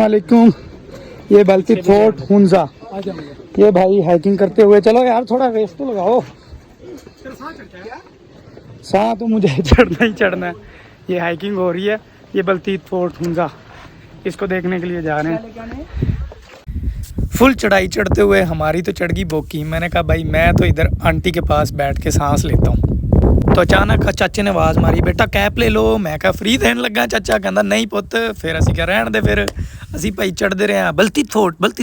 वालेकुम। ये बल्कित फोर्ट हुंजा, ये भाई हाइकिंग करते हुए। चलो यार थोड़ा रेस तो लगाओ। साथ तो मुझे चढ़ना ही चढ़ना है। ये हाइकिंग हो रही है, ये बल्कित फोर्ट हुंजा, इसको देखने के लिए जा रहे हैं। फुल चढ़ाई चढ़ते हुए हमारी तो चढ़ गई बोकी। मैंने कहा भाई मैं तो इधर आंटी के पास बैठ के सांस लेता हूँ। तो अचानक चाचे ने आवाज़ मारी, बेटा कैप ले लो। मैं कहा फ्री देन लगा। चाचा कहता नहीं पुੱਤ। फिर ਅਸੀਂ क्या रहन दे। फिर ਅਸੀਂ भाई चढ़ते रहे हैं बल्कित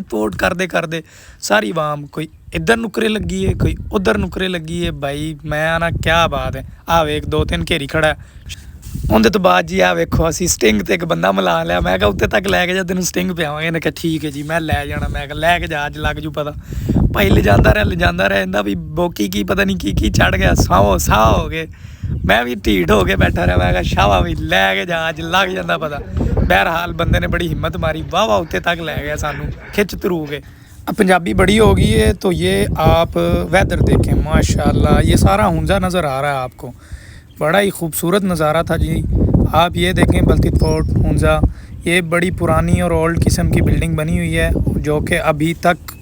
फोर्ट करते सारी वाम कोई इधर नुकरे लगी है, कोई उधर नुकरे लगी है। भाई मैं ना क्या बात है। आ वेख 2-3 घेरी खड़ा है। ਉਹਦੇ ਤੋਂ ਬਾਅਦ ਜੀ ਆ ਵੇਖੋ ਅਸੀਂ ਸਟਿੰਗ ਤੇ ਇੱਕ ਬੰਦਾ ਮਿਲਾ ਲਿਆ। ਮੈਂ ਕਿਹਾ ਉੱਤੇ ਤੱਕ ਲੈ ਕੇ ਜਾ, ਤੈਨੂੰ ਸਟਿੰਗ ਪਿਆਵਾਂਗੇ। ਇਹਨੇ ਕਿਹਾ ਠੀਕ ਹੈ ਜੀ ਮੈਂ ਲੈ ਜਾਣਾ। ਮੈਂ ਕਿਹਾ ਲੈ ਕੇ ਜਾ, ਅੱਜ ਲੱਗ ਜੂ ਪਤਾ। ਭਾਈ ਲਿਜਾਂਦਾ ਰਿਹਾ ਇਹਦਾ ਵੀ ਬੋਕੀ ਕੀ ਪਤਾ ਨਹੀਂ ਕੀ ਚੜ ਗਿਆ। ਸਾਹ ਹੋ ਗਏ। ਮੈਂ ਵੀ ਢੀਠ ਹੋ ਕੇ ਬੈਠਾ ਰਿਹਾ। ਮੈਂ ਕਿਹਾ ਸ਼ਾਵਾ ਵੀ ਲੈ ਕੇ ਜਾ, ਅੱਜ ਲੱਗ ਜਾਂਦਾ ਪਤਾ। ਬਹਿਰਹਾਲ ਬੰਦੇ ਨੇ ਬੜੀ ਹਿੰਮਤ ਮਾਰੀ, ਵਾਹ ਉੱਤੇ ਤੱਕ ਲੈ ਗਿਆ ਸਾਨੂੰ खिंच तरू के। अब पंजाबी बड़ी हो गई है तो ये आप वेदर देखें माशाल्लाह। ये सारा हुंजा नज़र आ रहा है आपको, बड़ा ही खूबसूरत नज़ारा था जी। आप ये देखें बल्कित फोर्ट हुंजा, ये बड़ी पुरानी और ओल्ड किस्म की बिल्डिंग बनी हुई है जो कि अभी तक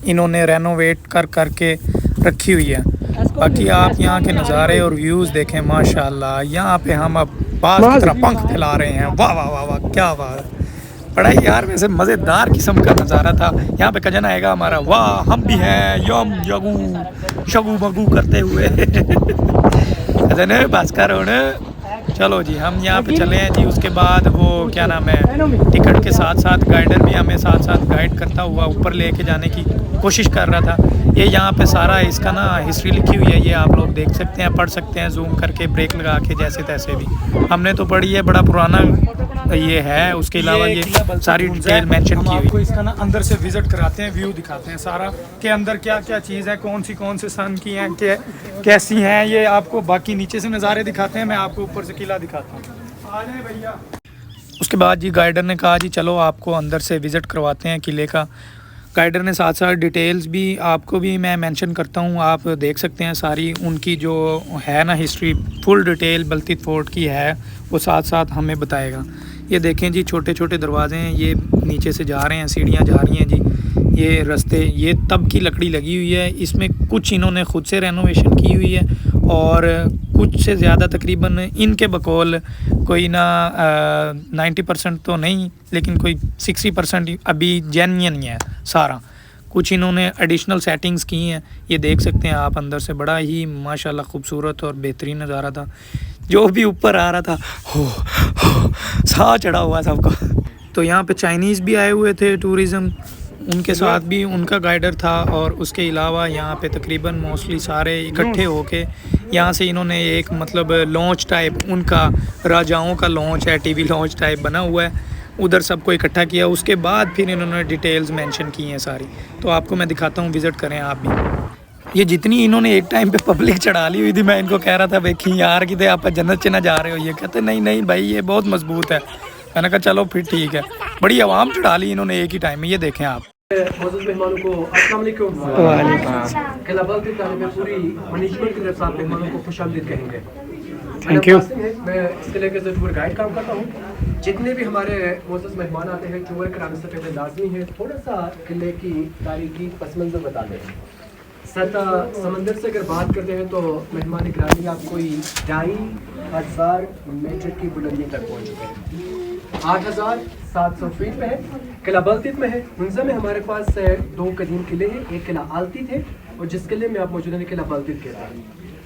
इन्होंने रेनोवेट करके रखी हुई है। बाकी आप यहाँ के नज़ारे और व्यूज़ देखें माशाल्लाह। यहाँ पे हम अब बाज़ की तरह पंख फैला रहे हैं। वाह वाह वाह वाह क्या बात है। बड़ा ही यार वैसे मज़ेदार किस्म का नज़ारा था। यहाँ पे कजन आएगा हमारा, वाह हम भी हैं यम यगू शगू मगू करते हुए। कजन भास्कर होने। चलो जी हम यहाँ पे चले हैं जी। उसके बाद वो क्या नाम है, टिकट के साथ साथ गाइडर भी हमें साथ साथ गाइड करता हुआ ऊपर लेके जाने की कोशिश कर रहा था। ये यहाँ पे सारा इसका ना हिस्ट्री लिखी हुई है, ये आप लोग देख सकते हैं, पढ़ सकते हैं जूम करके ब्रेक लगा के जैसे तैसे भी। हमने तो पढ़ी है, बड़ा पुराना ये है। उसके अलावा ये सारी डिटेल मेंशन की हुई। आपको इसका ना अंदर से विजिट कराते हैं, व्यू दिखाते हैं सारा के अंदर क्या क्या चीज़ है, कौन से सन की हैं, कैसी हैं ये आपको। बाकी नीचे से नज़ारे दिखाते हैं, मैं आपको ऊपर से किला दिखाता हूँ। आ जाए भैया। उसके बाद जी गाइडर ने कहा जी चलो आपको अंदर से विज़िट करवाते हैं किले का। गाइडर ने साथ साथ डिटेल्स भी आपको भी मैं मेंशन करता हूँ, आप देख सकते हैं सारी उनकी जो है ना हिस्ट्री फुल डिटेल बल्कित फोर्ट की है, वो साथ साथ हमें बताएगा। ये देखें जी छोटे छोटे दरवाजे हैं, ये नीचे से जा रहे हैं, सीढ़ियाँ जा रही हैं जी। ये रास्ते ये तब की लकड़ी लगी हुई है। इसमें कुछ इन्होंने ख़ुद से रेनोवेशन की हुई है और कुछ से ज़्यादा तकरीबन इनके बकौल कोई ना 90% तो नहीं, लेकिन कोई 60% अभी जेन्युइन ही है सारा। कुछ इन्होंने एडिशनल सेटिंग्स की हैं, ये देख सकते हैं आप अंदर से। बड़ा ही माशाल्लाह खूबसूरत और बेहतरीन नज़ारा था। जो भी ऊपर आ रहा था हो साह चढ़ा हुआ सबको। तो यहाँ पे चाइनीज़ भी आए हुए थे टूरिज़म, उनके साथ भी उनका गाइडर था। और उसके अलावा यहाँ पे तकरीबन मोस्टली सारे इकट्ठे होके यहाँ से इन्होंने एक मतलब लॉन्च टाइप, उनका राजाओं का लॉन्च है, टीवी लॉन्च टाइप बना हुआ है, उधर सबको इकट्ठा किया। उसके बाद फिर इन्होंने डिटेल्स मेंशन की हैं सारी, तो आपको मैं दिखाता हूँ, विज़िट करें आप भी। ये जितनी इन्होंने एक टाइम पे पब्लिक चढ़ा ली हुई थी, मैं इनको कह रहा था देखिए यार कि आप जन्नत च ना जा रहे हो। ये कहते नहीं भाई ये बहुत मजबूत है। मैंने कहा चलो फिर ठीक है। बड़ी आवाम चढ़ा ली इन्होंने एक ही टाइम में, ये देखें आप। मेहमानों को अस्सलाम वालेकुम। किला बल्कित पे पूरी मैनेजमेंट की तरफ से आप मेहमानों को खुशामदीद कहेंगे। Thank you. मैं इस किले के टूर गाइड काम करता हूँ। जितने भी हमारे मोअज़्ज़ज़ मेहमान आते हैं, टूर कराने से पहले लाजमी है थोड़ा सा किले की तारीखी पस मंज़र बता दें। सतह समंदर से अगर बात करते हैं तो मेहमान गिरामी आप कोई 2500 मीटर की बुलंदी तक पहुँच चुके हैं। 8700 फीट पे है। किला बल्कित में है। हुंजा में हमारे पास 2 कदीम किले हैं, एक किला आलतित है और जिस किले में आप मौजूद हैं किला बल्कित कहते हैं।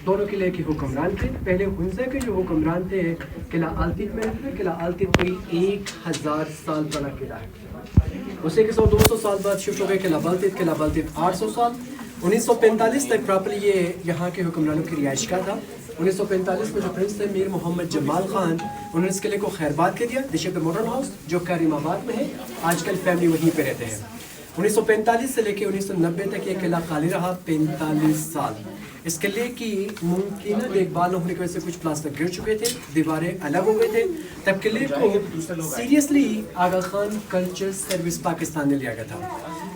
दोनों किले के हुक्मरान थे। पहले हुंजा के जो हुक्मरान थे किला आलतित में रहते थे। किला आलतित कोई 1000 साल पुराना किला है। उसी के 100-200 साल बाद शिफ्ट हो गए किला बल्कित 800 साल। 1945 तक प्रॉपरली ये यहाँ के हुक्मरानों की रिहाइश का था। 1945 में जो प्रिंस थे मीर मोहम्मद जमाल खान, उन्होंने इस किले को खैरबाद कर दिया। दिशे पे मॉडर्न हाउस जो करीमाबाद में है, आजकल फैमिली वहीं पे रहते हैं। 1945 से लेकर 1990 तक ये किला खाली रहा, 45 साल। इस किले की मुमकिन देखभाल होने की वजह से कुछ प्लास्टर गिर चुके थे, दीवारें अलग हो गए थे। तब किले को सीरियसली आगा खान कल्चर सर्विस पाकिस्तान ने लिया गया था।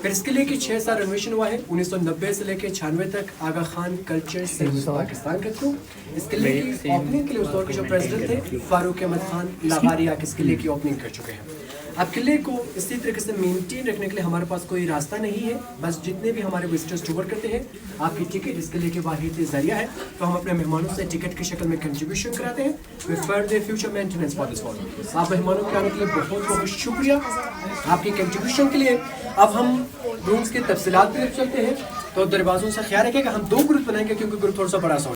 फिर इस किले की 6 साल रेनोवेशन हुआ है। 1990 से लेकर 96 तक आगा खान कल्चर सर्विस पाकिस्तान के थ्रू इस किले की ओपनिंग के लिए उस दौर के जो प्रेसिडेंट थे फारूक अहमद खान लाहौरी आके इस किले की ओपनिंग कर चुके हैं। अब किले को इसी तरीके से मेंटेन रखने के लिए हमारे पास कोई रास्ता नहीं है, बस जितने भी हमारे विजिटर्स टूर करते हैं आपकी टिकट इस किले के वाहिद जरिया है, तो हम अपने मेहमानों से टिकट की शक्ल में कंट्रीब्यूशन कराते हैं with further future maintenance for this wall. आप मेहमानों के आने के लिए बहुत बहुत शुक्रिया आपकी कंट्रीब्यूशन के लिए। अब हम रूम्स की तफसीलात पर चलते हैं, तो दरवाज़ों से ख्याल रखेगा, हम 2 ग्रुप बनाएंगे क्योंकि ग्रुप थोड़ा सा बड़ा सा।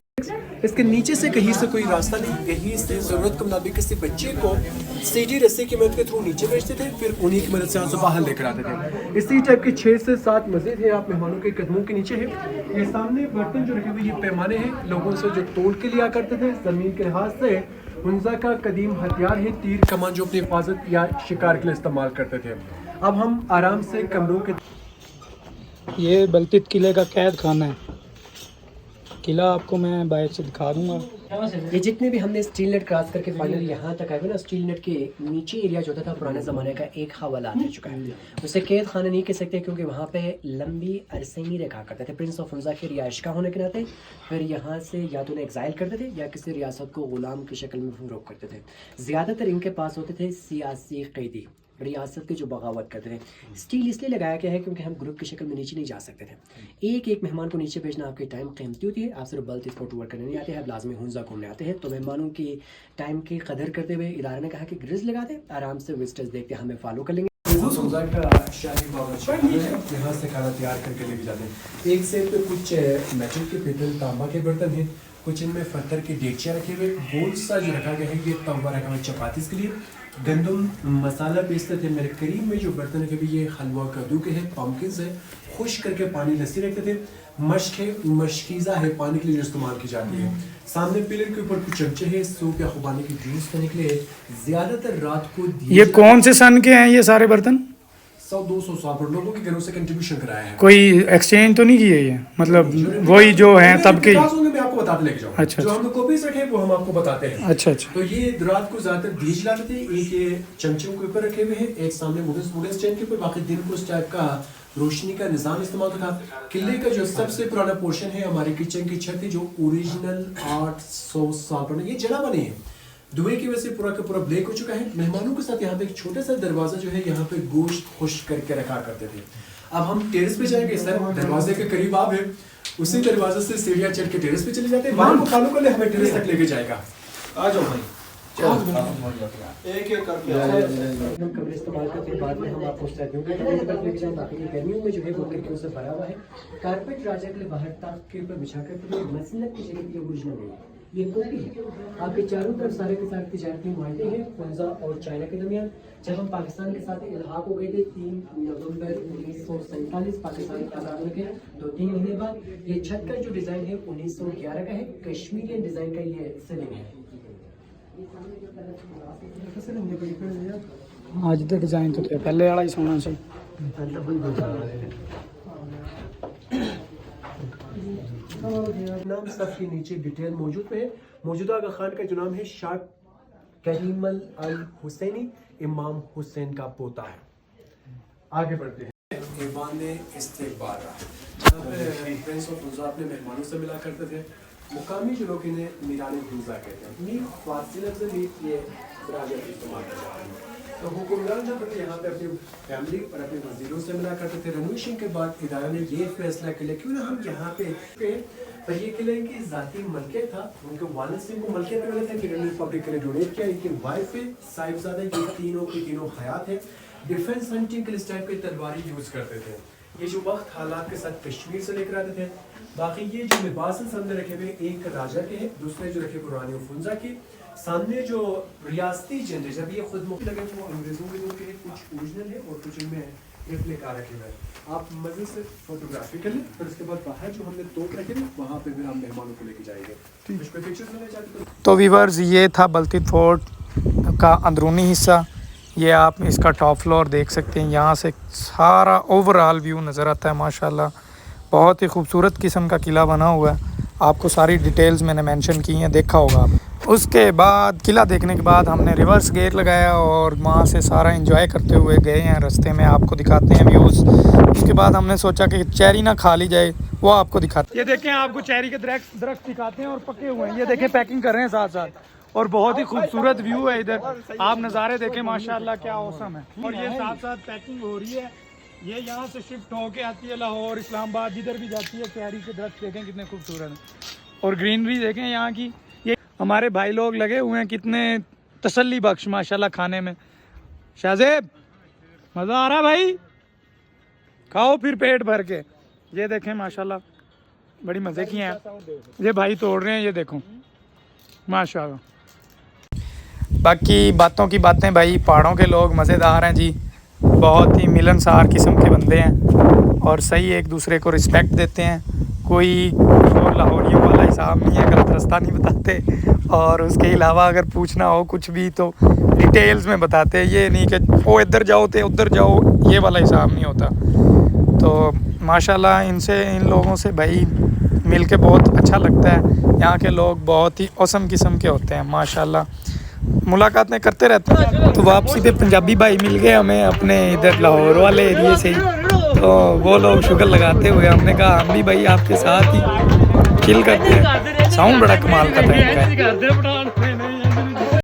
इसके नीचे से कहीं से कोई रास्ता नहीं, कहीं से ज़रूरत के मुताबिक किसी बच्चे को सीढ़ी रस्सी की मदद के थ्रू नीचे भेजते थे, फिर उन्हीं की मदद से यहाँ से बाहर लेकर आते थे। इसी टाइप के 6 से 7 मस्जिद है, आप मेहमानों के कदमों के नीचे है। ये सामने बर्तन जो रखे हुए ये पैमाने हैं, लोगों से जो तोल के लिया करते थे ज़मीन के लिहाज से। हुंजा का कदीम हथियार है तीर कमान, जो अपनी हिफाजत या शिकार के लिए इस्तेमाल करते थे। अब हम आराम से कमरों के, ये बलतीत किले का कैद खाना है। किला आपको मैं बाहर से दिखा दूंगा। ये जितने भी हमने स्टील नेट क्रॉस करके फाइनली यहाँ तक आए ना, स्टील नेट के नीचे एरिया जो था पुराने ज़माने का एक हवाला रह चुका है। उसे कैद खाना नहीं कह सकते क्योंकि वहाँ पे लंबी अरसे ही रखा करते थे। प्रिंस ऑफ हुंजा के रिहाइश का होने के नाते फिर यहाँ से या तो उन्हें एग्जाइल करते थे या किसी रियासत को गुलाम की शक्ल में फरोख्त करते थे। ज़्यादातर इनके पास होते थे सियासी कैदी, रियासत के जो बगावत करते थे। स्टील इसलिए लगाया गया है क्योंकि हम ग्रुप की शक्ल में नीचे नहीं जा सकते थे। एक एक मेहमान को नीचे भेजना आपकी टाइम कीमती होती है। आप सिर्फ बल्तीत को टूर करने नहीं आते हैं, आप लाजमी हुंजा घूमने आते हैं। तो मेहमानों की टाइम की कदर करते हुए इदारे ने कहा कि ग्रिज लगा दे, आराम से विजिटर्स देखते हमें फॉलो कर लेंगे। हुंजा का शाही बावर्ची यहाँ से खाना तैयार करके लेके जाते हैं। एक सेट पे कुछ मेटल के, पीतल, तांबा के बर्तन हैं, कुछ इनमें पत्थर के डेगचियाँ रखे हुए, गोल सा जो रखा गया है ये तवा रखा हुआ चपातीस के लिए। गंदम मसाला पीसते थे। मेरे करीब में जो बर्तन है भी ये हलवा कद्दू के हैं, पम्पकिन्स है, खुश करके पानी लस्सी रखते थे। मश्क है, मशकीज़ा है, पानी के लिए जो इस्तेमाल की जाती है। सामने पिलर के ऊपर कुछ चमचे हैं सूप या खुबानी की ड्रिंक्स करने के लिए। ज़्यादातर रात को ये कौन से सन के हैं ये सारे बर्तन? 100-200 साल पर लोगों के घरों से कंट्रीब्यूशन कराया है। कोई एक्सचेंज तो नहीं किए ये, मतलब वही जो हैं तब के? मैं आपको बताते लेके जाऊँ। अच्छा, जो हमने कॉपीज रखे वो हम आपको बताते हैं। अच्छा अच्छा। तो ये रात को ज्यादातर दिए जलाते थे। एक ये चमचों के ऊपर रखे हुए हैं, एक सामने वुडन स्टैंड के ऊपर, बाकी दिन को इस टाइप का रोशनी का निजाम इस्तेमाल था। किले का जो सबसे पुराना पोर्शन है हमारे किचन की छत है, जो ओरिजिनल 800 साल पुरानी ये जला बनी है। धुएं की वजह से पूरा का पूरा ब्रेक हो चुका है। मेहमानों के साथ यहाँ पे एक छोटा सा दरवाजा जो है यहाँ पे गोश्त खुश्क करके रखा करते थे। अब हम टेरेस पे जाएंगे, सर दरवाजे के करीब आप है, उसी दरवाजे से सीढ़ियाँ चढ़ के टेरेस पे चले जाते हैं। वहाँ खानों को ले हमें टेरेस तक लेके जाएगा। आ जाओ भाई, एक एक करके हम कमरे इस्तेमाल करते हैं, बाद में हम आपको सर्दियों के गर्मियों में जो है वो खिड़कियों से भरा हुआ है। कारपेट राजा के लिए बाहर ताक के ऊपर बिछा कर मसलत की जगह के ओरिजिनल है, ये कॉपी है। आपके चारों तरफ सारे के सारे तिजारती मार्टे हैं हुंजा और चाइना के दरमियान। जब हम पाकिस्तान के साथ इल्हाक हो गए थे 3 नवंबर 1947 पाकिस्तान आज़ाद हो गया, तो 3 महीने बाद ये छत का जो डिज़ाइन है 1911 का है, कश्मीरियन डिज़ाइन का ये सीलिंग है। आज तक डिजाइन तो थे पहले वाला ही सोना से। नाम सब के नीचे डिटेल मौजूद है। मौजूदा आगा खान का जो नाम है शाह करीमल अल हुसैनी, इमाम हुसैन का पोता है। आगे बढ़ते हैं। इस्तेकबार जहाँ पे प्रिंस ऑफ हुंजा अपने मेहमानों से मिला करते थे। मुकामी जो लोग इन्हें मीरान हुंजा कहते हैं। मीर फारसी लफ्ज़ में ये राजा इस्तेमाल किया जाता है। तो हुक्मरान जब यहाँ पे अपनी फैमिली और अपने वजीरों से मिला करते थे। रेनोवेशन के बाद इदारा ने ये फैसला किया क्यों ना हम यहाँ पे पर ये किले की ज़ाती मलकियत था, उनके वालिद से उनको मलकियत मिला था कि इंडियन रिपब्लिक के लिए डोनेट किया। इनकी वाइफ है साहिबजादा, ये तीनों की तीनों हयात है। डिफेंस हंटिंग के लिए इस टाइप की तलवारी यूज़ करते थे। ये जो वक्त हालात के साथ कश्मीर से लेकर आते थे। बाकी ये जो लिबास सामने रखे हुए एक राजा के हैं, दूसरे जो रखे पुरानी हुंजा के। सामने जो रियासती झंडे जब ये खुद मुख्य लगे वो अंग्रेजों के लोग के हैं, कुछ ओरिजिनल है और कुछ इनमें रेप्लिका रखे हुए हैं। आप मजे से फोटोग्राफी कर लें, फिर उसके बाद बाहर जो हमने तोप रखे हैं वहाँ पे फिर हम मेहमानों को लेके जाएंगे। इस पे पिक्चर्स लेना चाहते हैं तो वीवर्स ये था बलतीत फोर्ट का अंदरूनी हिस्सा। ये आप इसका टॉप फ्लोर देख सकते हैं, यहाँ से सारा ओवरऑल व्यू नज़र आता है। माशाल्लाह बहुत ही खूबसूरत किस्म का किला बना हुआ है। आपको सारी डिटेल्स मैंने मेंशन की हैं, देखा होगा आप। उसके बाद किला देखने के बाद हमने रिवर्स गेयर लगाया और वहाँ से सारा एंजॉय करते हुए गए हैं। रास्ते में आपको दिखाते हैं व्यूज़। उसके बाद हमने सोचा कि चेरी ना खा ली जाए, वो आपको दिखाते हैं। ये देखें, आपको चेरी के दरख्त दिखाते हैं और पके हुए हैं। ये देखें पैकिंग कर रहे हैं साथ साथ। और बहुत ही खूबसूरत व्यू है इधर। आप नज़ारे देखें माशाल्लाह क्या औसम है। और ये साथ साथ पैकिंग हो रही है, ये यहाँ से शिफ्ट होके आती है लाहौर, इस्लामाबाद, जिधर भी जाती है। कैरी के दरख्त देखें कितने खूबसूरत हैं और ग्रीनरी देखें यहाँ की। ये हमारे भाई लोग लगे हुए हैं कितने तसल्ली बख्श माशाल्लाह खाने में। शाहजेब मज़ा आ रहा भाई, खाओ फिर पेट भर के। ये देखें माशाल्लाह बड़ी मज़े की हैं। ये भाई तोड़ रहे हैं, ये देखो माशाल्लाह। बाकी बातों की बातें भाई, पहाड़ों के लोग मज़ेदार हैं जी, बहुत ही मिलनसार किस्म के बंदे हैं और सही एक दूसरे को रिस्पेक्ट देते हैं। कोई लाहौरियों वाला हिसाब नहीं है, गलत रास्ता नहीं बताते। और उसके अलावा अगर पूछना हो कुछ भी तो डिटेल्स में बताते हैं, ये नहीं कि वो इधर जाओ तो उधर जाओ, ये वाला हिसाब नहीं होता। तो माशाल्लाह इन लोगों से भाई मिल के बहुत अच्छा लगता है। यहाँ के लोग बहुत ही औसम किस्म के होते हैं माशाल्लाह। मुलाकातें करते रहते हैं। तो वापसी पे पंजाबी भाई मिल गए हमें अपने इधर लाहौर वाले एरिए से ही। तो वो लोग शुगर लगाते हुए हमने कहा हम भी भाई आपके साथ ही चिल करते हैं। साउंड बड़ा कमाल का था इनका।